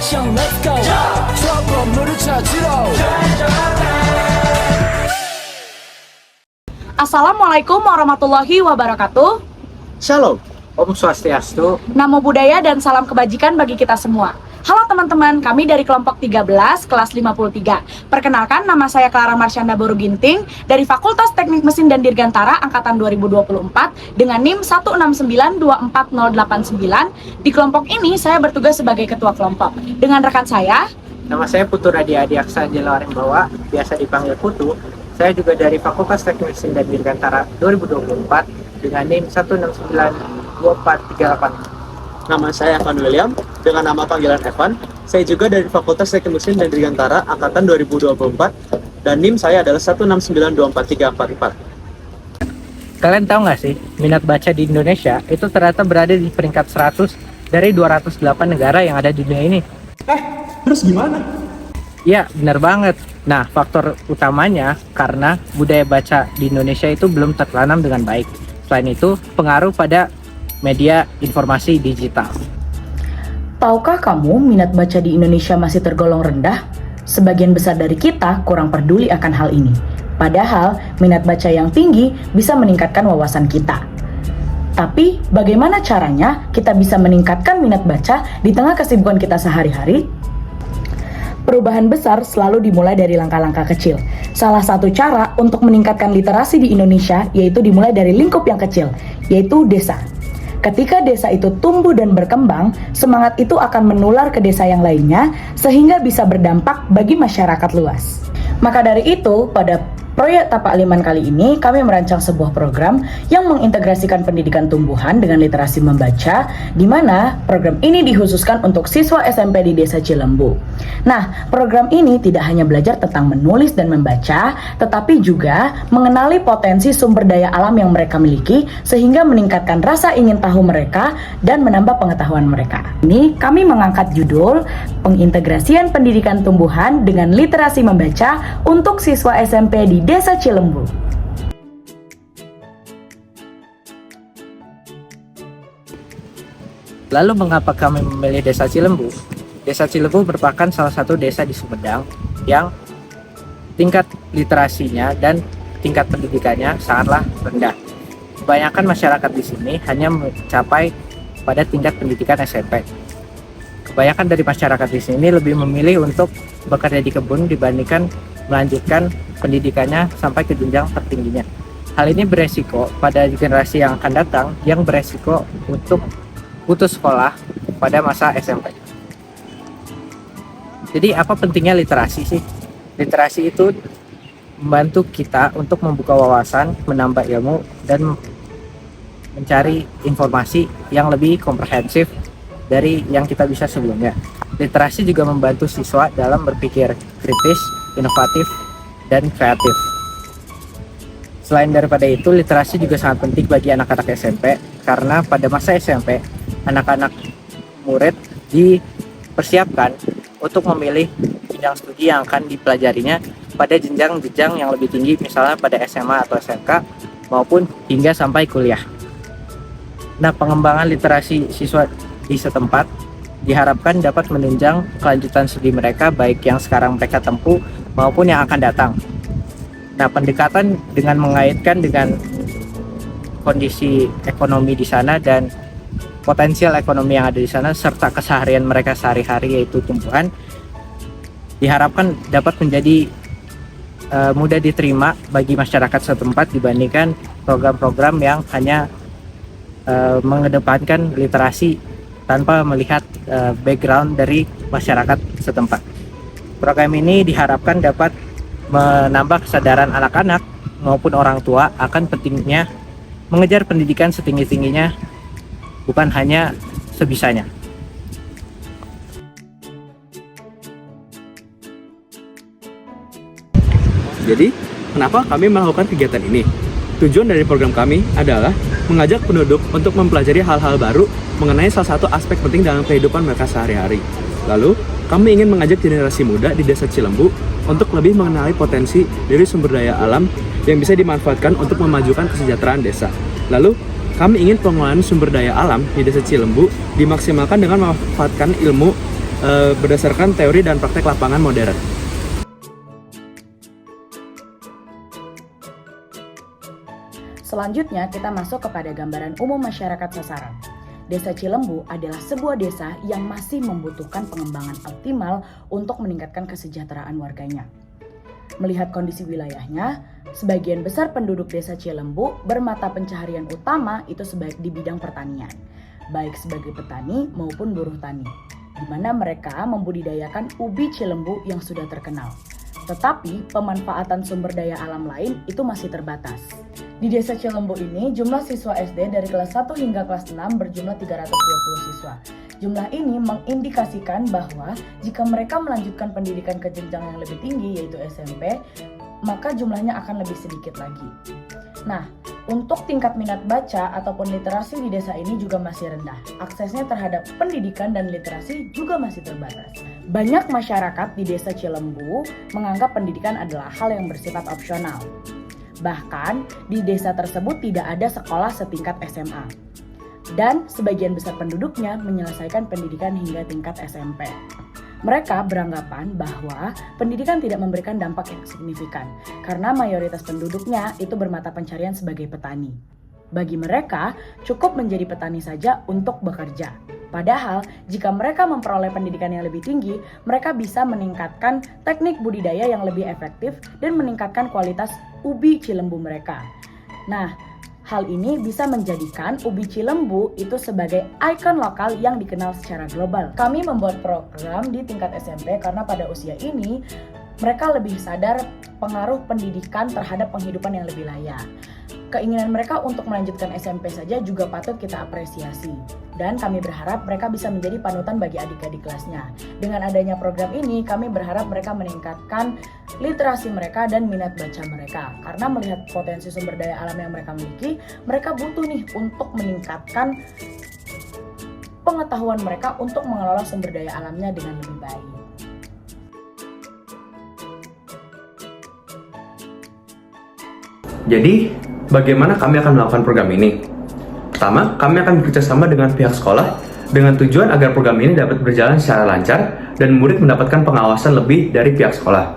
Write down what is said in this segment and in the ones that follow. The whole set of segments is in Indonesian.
action, let's go. 추억 건물을 찾으러. Assalamualaikum warahmatullahi wabarakatuh. Shalom, Om Swastiastu. Namo Buddhaya dan salam kebajikan bagi kita semua. Halo teman-teman, kami dari kelompok 13 kelas 53. Perkenalkan, nama saya Clara Marsyanda Boru Ginting dari Fakultas Teknik Mesin dan Dirgantara angkatan 2024 dengan NIM 1692489. Di kelompok ini saya bertugas sebagai ketua kelompok. Dengan rekan saya, Nama saya Putu Radia Adiaksa Jelawarimbawa, biasa dipanggil Putu. Saya juga dari Fakultas Teknik Mesin dan Dirgantara 2024 dengan NIM 1692438. Nama saya Evan William, dengan nama panggilan Evan. Saya juga dari Fakultas Teknik Mesin dan Dirgantara angkatan 2024 dan NIM saya adalah 1692434. Kalian tahu nggak sih, minat baca di Indonesia itu ternyata berada di peringkat 100 dari 208 negara yang ada di dunia ini. Terus gimana? Ya, benar banget. Nah, faktor utamanya karena budaya baca di Indonesia itu belum tertanam dengan baik. Selain itu, pengaruh pada media informasi digital. tahukah kamu minat baca di Indonesia masih tergolong rendah? Sebagian besar dari kita kurang peduli akan hal ini. Padahal, minat baca yang tinggi bisa meningkatkan wawasan kita. Tapi, bagaimana caranya kita bisa meningkatkan minat baca di tengah kesibukan kita sehari-hari? Perubahan besar selalu dimulai dari langkah-langkah kecil. Salah satu cara untuk meningkatkan literasi di Indonesia yaitu dimulai dari lingkup yang kecil, yaitu desa. Ketika desa itu tumbuh dan berkembang, semangat itu akan menular ke desa yang lainnya sehingga bisa berdampak bagi masyarakat luas. Maka dari itu, pada proyek Tapak Liman kali ini, kami merancang sebuah program yang mengintegrasikan pendidikan tumbuhan dengan literasi membaca, di mana program ini dikhususkan untuk siswa SMP di Desa Cilembu. Nah, program ini tidak hanya belajar tentang menulis dan membaca, tetapi juga mengenali potensi sumber daya alam yang mereka miliki, sehingga meningkatkan rasa ingin tahu mereka dan menambah pengetahuan mereka. Ini kami mengangkat judul Pengintegrasian Pendidikan Tumbuhan dengan Literasi Membaca untuk siswa SMP di Desa Cilembu. Lalu mengapa kami memilih Desa Cilembu? Desa Cilembu merupakan salah satu desa di Sumedang yang tingkat literasinya dan tingkat pendidikannya sangatlah rendah. Kebanyakan masyarakat di sini hanya mencapai pada tingkat pendidikan SMP. Kebanyakan dari masyarakat di sini lebih memilih untuk bekerja di kebun dibandingkan melanjutkan pendidikannya sampai ke jenjang tertingginya. Hal ini beresiko pada generasi yang akan datang yang beresiko untuk putus sekolah pada masa SMP. Jadi apa pentingnya literasi sih? Literasi itu membantu kita untuk membuka wawasan, menambah ilmu, dan mencari informasi yang lebih komprehensif dari yang kita bisa sebelumnya. Literasi juga membantu siswa dalam berpikir kritis, inovatif, dan kreatif. Selain daripada itu, literasi juga sangat penting bagi anak-anak SMP karena pada masa SMP, anak-anak murid dipersiapkan untuk memilih jenjang studi yang akan dipelajarinya pada jenjang-jenjang yang lebih tinggi, misalnya pada SMA atau SMK maupun hingga sampai kuliah. Nah, pengembangan literasi siswa di setempat diharapkan dapat menunjang kelanjutan studi mereka baik yang sekarang mereka tempuh maupun yang akan datang. Nah, pendekatan dengan mengaitkan dengan kondisi ekonomi di sana dan potensial ekonomi yang ada di sana serta keseharian mereka sehari-hari yaitu tumbuhan diharapkan dapat menjadi mudah diterima bagi masyarakat setempat dibandingkan program-program yang hanya mengedepankan literasi tanpa melihat background dari masyarakat setempat. Program ini diharapkan dapat menambah kesadaran anak-anak maupun orang tua akan pentingnya mengejar pendidikan setinggi-tingginya, bukan hanya sebisanya. Jadi, kenapa kami melakukan kegiatan ini? Tujuan dari program kami adalah mengajak penduduk untuk mempelajari hal-hal baru mengenai salah satu aspek penting dalam kehidupan mereka sehari-hari. Lalu, kami ingin mengajak generasi muda di Desa Cilembu untuk lebih mengenali potensi dari sumber daya alam yang bisa dimanfaatkan untuk memajukan kesejahteraan desa. Lalu, kami ingin pengelolaan sumber daya alam di Desa Cilembu dimaksimalkan dengan memanfaatkan ilmu berdasarkan teori dan praktek lapangan modern. Selanjutnya kita masuk kepada gambaran umum masyarakat sasaran. Desa Cilembu adalah sebuah desa yang masih membutuhkan pengembangan optimal untuk meningkatkan kesejahteraan warganya. Melihat kondisi wilayahnya, sebagian besar penduduk desa Cilembu bermata pencaharian utama itu di bidang pertanian, baik sebagai petani maupun buruh tani, di mana mereka membudidayakan ubi Cilembu yang sudah terkenal. Tetapi pemanfaatan sumber daya alam lain itu masih terbatas. Di desa Cilembu ini, jumlah siswa SD dari kelas 1 hingga kelas 6 berjumlah 320 siswa. Jumlah ini mengindikasikan bahwa jika mereka melanjutkan pendidikan ke jenjang yang lebih tinggi, yaitu SMP, maka jumlahnya akan lebih sedikit lagi. Nah, untuk tingkat minat baca ataupun literasi di desa ini juga masih rendah. Aksesnya terhadap pendidikan dan literasi juga masih terbatas. Banyak masyarakat di desa Cilembu menganggap pendidikan adalah hal yang bersifat opsional. Bahkan, di desa tersebut tidak ada sekolah setingkat SMA. Dan sebagian besar penduduknya menyelesaikan pendidikan hingga tingkat SMP. Mereka beranggapan bahwa pendidikan tidak memberikan dampak yang signifikan karena mayoritas penduduknya itu bermata pencarian sebagai petani. Bagi mereka, cukup menjadi petani saja untuk bekerja. Padahal, jika mereka memperoleh pendidikan yang lebih tinggi, mereka bisa meningkatkan teknik budidaya yang lebih efektif dan meningkatkan kualitas ubi Cilembu mereka. Nah, hal ini bisa menjadikan ubi Cilembu itu sebagai ikon lokal yang dikenal secara global. Kami membuat program di tingkat SMP karena pada usia ini mereka lebih sadar pengaruh pendidikan terhadap penghidupan yang lebih layak. Keinginan mereka untuk melanjutkan SMP saja juga patut kita apresiasi. Dan kami berharap mereka bisa menjadi panutan bagi adik-adik kelasnya. Dengan adanya program ini, kami berharap mereka meningkatkan literasi mereka dan minat baca mereka. Karena melihat potensi sumber daya alam yang mereka miliki, mereka butuh nih untuk meningkatkan pengetahuan mereka untuk mengelola sumber daya alamnya dengan lebih baik. Jadi, bagaimana kami akan melakukan program ini? Pertama, kami akan bekerjasama dengan pihak sekolah dengan tujuan agar program ini dapat berjalan secara lancar dan murid mendapatkan pengawasan lebih dari pihak sekolah.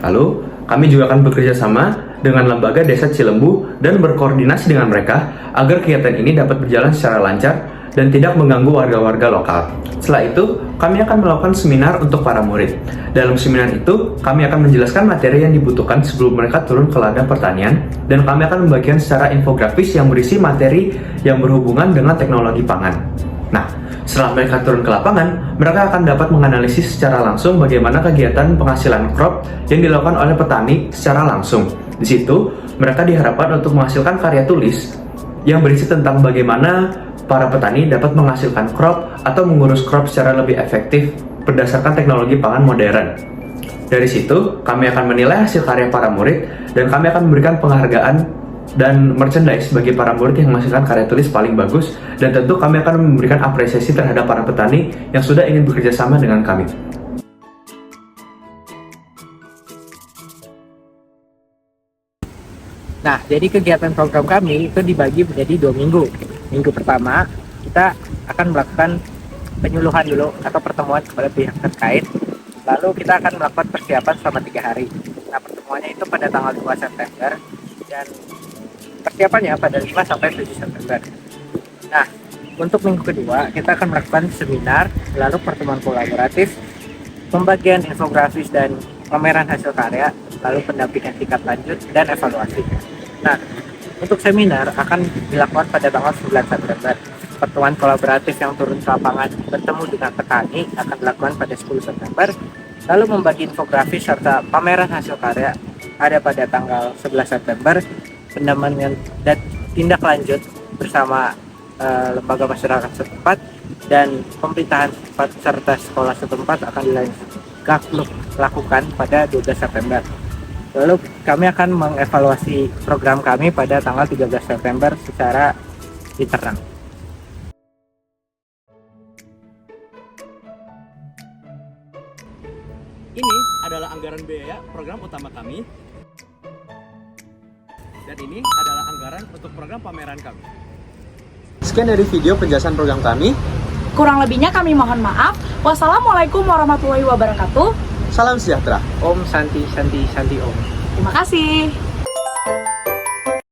Lalu, kami juga akan bekerjasama dengan lembaga desa Cilembu dan berkoordinasi dengan mereka agar kegiatan ini dapat berjalan secara lancar dan tidak mengganggu warga-warga lokal. Setelah itu, kami akan melakukan seminar untuk para murid. Dalam seminar itu, kami akan menjelaskan materi yang dibutuhkan sebelum mereka turun ke ladang pertanian, dan kami akan membagikan secara infografis yang berisi materi yang berhubungan dengan teknologi pangan. Nah, setelah mereka turun ke lapangan, mereka akan dapat menganalisis secara langsung bagaimana kegiatan penghasilan crop yang dilakukan oleh petani secara langsung. Di situ, mereka diharapkan untuk menghasilkan karya tulis yang berisi tentang bagaimana para petani dapat menghasilkan crop atau mengurus crop secara lebih efektif berdasarkan teknologi pangan modern. Dari situ, kami akan menilai hasil karya para murid dan kami akan memberikan penghargaan dan merchandise bagi para murid yang menghasilkan karya tulis paling bagus, dan tentu kami akan memberikan apresiasi terhadap para petani yang sudah ingin bekerja sama dengan kami. Nah, jadi kegiatan program kami itu dibagi menjadi 2 minggu. Minggu pertama, kita akan melakukan penyuluhan dulu atau pertemuan kepada pihak terkait. Lalu kita akan melakukan persiapan selama 3 hari. Nah, pertemuannya itu pada tanggal 2 September dan persiapannya pada 5 sampai 7 September. Nah, untuk minggu kedua, kita akan melakukan seminar, lalu pertemuan kolaboratif, pembagian infografis dan pameran hasil karya, lalu pendampingan tingkat lanjut, dan evaluasi. Nah, untuk seminar akan dilakukan pada tanggal 9 September. Pertemuan kolaboratif yang turun ke lapangan bertemu dengan petani akan dilakukan pada 10 September. Lalu membagi infografis serta pameran hasil karya ada pada tanggal 11 September. Pendampingan dan tindak lanjut bersama lembaga masyarakat setempat dan pemerintahan setempat serta sekolah setempat akan dilakukan pada 12 September. Lalu kami akan mengevaluasi program kami pada tanggal 13 September secara internal. Ini adalah anggaran biaya program utama kami. Dan ini adalah anggaran untuk program pameran kami. Sekian dari video penjelasan program kami. Kurang lebihnya kami mohon maaf. Wassalamualaikum warahmatullahi wabarakatuh. Salam sejahtera. Om Santi Santi Santi Om. Terima kasih.